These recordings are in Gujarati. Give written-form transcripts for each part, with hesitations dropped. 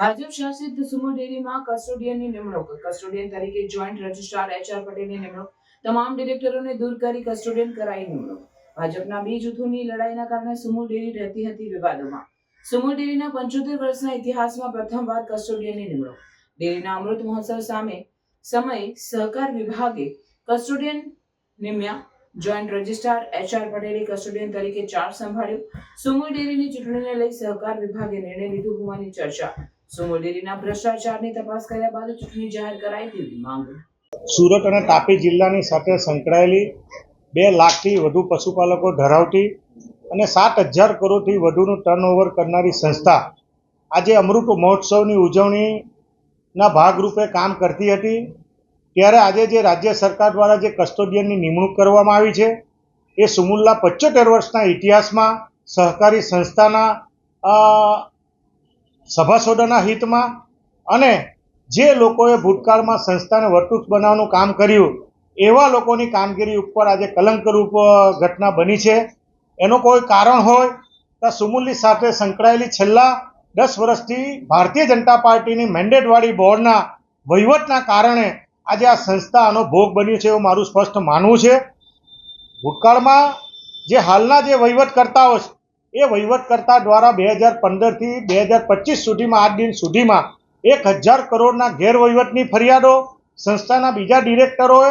ભાજપ શાસિત સુમુલ ડેરીમાં કસ્ટોડિયનની નિમણૂક. કસ્ટોડિયન તરીકે જોઈન્ટ રજિસ્ટ્રાર એચઆર પટેલની નિમણૂક. તમામ ડિરેક્ટરોને દૂર કરી કસ્ટોડિયન કરાઈ નિમણૂક. ભાજપના બે જૂથોની લડાઈના કારણે સુમુલ ડેરી રહેતી હતી વિવાદોમાં. સુમુલ ડેરીના 75 વર્ષના ઇતિહાસમાં પ્રથમવાર કસ્ટોડિયનની નિમણૂક. ડેરીના અમૃત મહોત્સવ સમયે સહકાર વિભાગે કસ્ટોડિયન નિમ્યા. જોઈન્ટ રજિસ્ટ્રાર એચઆર પટેલે કસ્ટોડિયન તરીકે ચાર્જ સંભાળ્યો. સુમુલ ડેરીની ચૂંટણીને લઈ સહકાર વિભાગે નિર્ણય લીધો હોવાની ચર્ચા. સુમુલ ડેરીના ભ્રષ્ટાચારની તપાસ કર્યા બાદ ચૂંટણી જાહેર કરાય તેવી માંગ. સુરત અને તાપી જિલ્લાની સાથે સંકળાયેલી 2 લાખથી વધુ પશુપાલકો ધરાવતી અને 7,000 કરોડથી વધુનું ટર્નઓવર કરનારી સંસ્થા આજે અમૃત મહોત્સવની ઉજવણીના ભાગરૂપે કામ કરતી હતી. ત્યારે આજે જે રાજ્ય સરકાર દ્વારા જે કસ્ટોડિયનની નિમણૂક કરવામાં આવી છે એ સુમુલના 75 વર્ષના ઇતિહાસમાં સહકારી સંસ્થાના સભાસદોના હિતમાં અને જે લોકોએ ભૂતકાળમાં સંસ્થાને વર્તુળ બનાવવાનું કામ કર્યું એવા લોકોની કામગીરી ઉપર આજે કલંકરૂપ ઘટના બની છે. એનો કોઈ કારણ હોય તો સુમુલની સાથે સંકળાયેલી છેલ્લા 10 વર્ષથી ભારતીય જનતા પાર્ટીની મેન્ડેટવાળી બોર્ડના વહીવટના કારણે આજે આ સંસ્થા આનો ભોગ બન્યું છે એવું મારું સ્પષ્ટ માનવું છે. ભૂતકાળમાં જે હાલના જે વહીવટકર્તાઓ છે એ વહીવટકર્તા દ્વારા 2015થી 2025 સુધીમાં આજ દિન સુધીમાં 1,000 કરોડના ગેરવહીવટની ફરિયાદો, સંસ્થાના બીજા ડિરેક્ટરોએ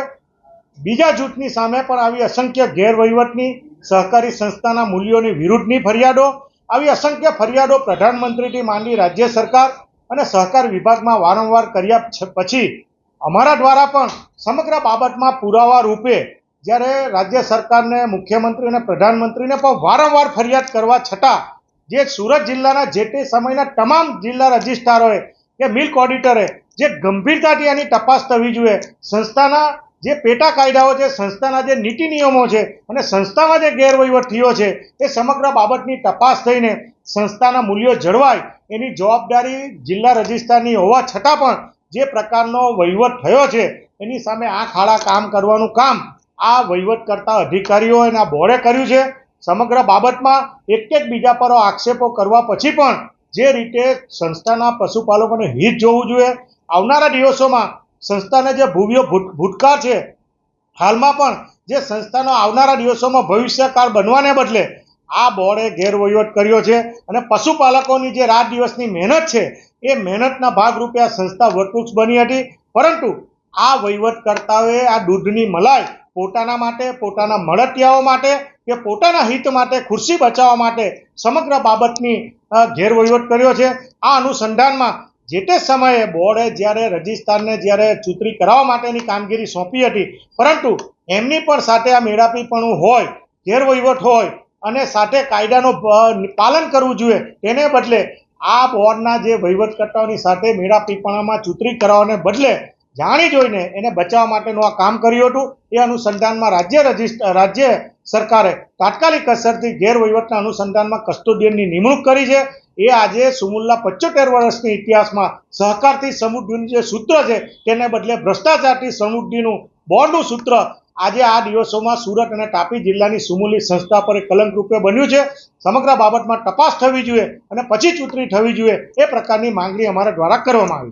બીજા જૂથની સામે પણ આવી અસંખ્ય ગેરવહીવટની, સહકારી સંસ્થાના મૂલ્યોની વિરુદ્ધની ફરિયાદો, આવી અસંખ્ય ફરિયાદો પ્રધાનમંત્રીથી માંડી રાજ્ય સરકાર અને સહકાર વિભાગમાં વારંવાર કર્યા પછી અમારા દ્વારા પણ સમગ્ર બાબતમાં પુરાવા રૂપે જ્યારે રાજ્ય સરકારને, મુખ્યમંત્રી અને પ્રધાનમંત્રીને પણ વારંવાર ફરિયાદ કરવા છતાં જે સુરત જિલ્લાના જે તે સમયના તમામ જિલ્લા રજિસ્ટ્રારોએ કે મિલ્ક ઓડિટરે જે ગંભીરતાથી આની તપાસ થવી જોઈએ, સંસ્થાના જે પેટા કાયદાઓ છે, સંસ્થાના જે નીતિ નિયમો છે અને સંસ્થામાં જે ગેરવહીવટ થયો છે એ સમગ્ર બાબતની તપાસ થઈને સંસ્થાના મૂલ્યો જળવાય એની જવાબદારી જિલ્લા રજિસ્ટ્રારની હોવા છતાં પણ જે પ્રકારનો વહીવટ થયો છે એની સામે આંખ આડા કામ કરવાનું કામ આ વહીવટ કરતા અધિકારીઓ અને આ બોર્ડે કર્યું છે. સમગ્ર બાબતમાં એક બીજા પર આક્ષેપો કરવા પછી પણ જે રીતે સંસ્થાના પશુપાલકોને હિત જોવું જોઈએ, આવનારા દિવસોમાં સંસ્થાને જે ભૂતકાળ છે હાલમાં પણ જે સંસ્થાનો આવનારા દિવસોમાં ભવિષ્યકાળ બનવાને બદલે આ બોર્ડે ગેરવહીવટ કર્યો છે અને પશુપાલકોની જે રાત દિવસની મહેનત છે એ મહેનતના ભાગરૂપે આ સંસ્થા વર્તુક્ષ બની હતી. પરંતુ આ વહીવટકર્તાઓએ આ દૂધની મલાઈ પોતાના માટે, પોતાના મળતિયાઓ માટે કે પોતાના હિત માટે, ખુરશી બચાવવા માટે સમગ્ર બાબતની ગેરવહીવટ કર્યો છે. આ અનુસંધાનમાં જે તે સમયે બોર્ડે જ્યારે રજિસ્ટ્રારને જ્યારે ચૂંટણી કરાવવા માટેની કામગીરી સોંપી હતી, પરંતુ એમની પણ સાથે આ મેળાપીપણું હોય, ગેરવહીવટ હોય અને સાથે કાયદાનું પાલન કરવું જોઈએ તેને બદલે આ બોર્ડના જે વહીવટકર્તાઓની સાથે મેળાપીપણામાં ચૂંટણી કરાવવાને બદલે જાણી જોઈને એને બચાવવા માટેનું આ કામ કર્યું હતું. એ અનુસંધાનમાં રાજ્ય સરકારે તાત્કાલિક અસરથી ગેરવહીવટના અનુસંધાનમાં કસ્ટોડિયનની નિમણૂક કરી છે. એ આજે સુમુલના 75 વર્ષની ઇતિહાસમાં સહકારથી સમૃદ્ધિનું જે સૂત્ર છે તેને બદલે ભ્રષ્ટાચારથી સમૃદ્ધિનું બોર્ડનું સૂત્ર આજે આ દિવસોમાં સુરત અને તાપી જિલ્લાની સુમુલની સંસ્થા પર એક કલંક રૂપે બન્યું છે. સમગ્ર બાબતમાં તપાસ થવી જોઈએ અને પછી ચૂંટણી થવી જોઈએ એ પ્રકારની માંગણી અમારા દ્વારા કરવામાં આવી છે.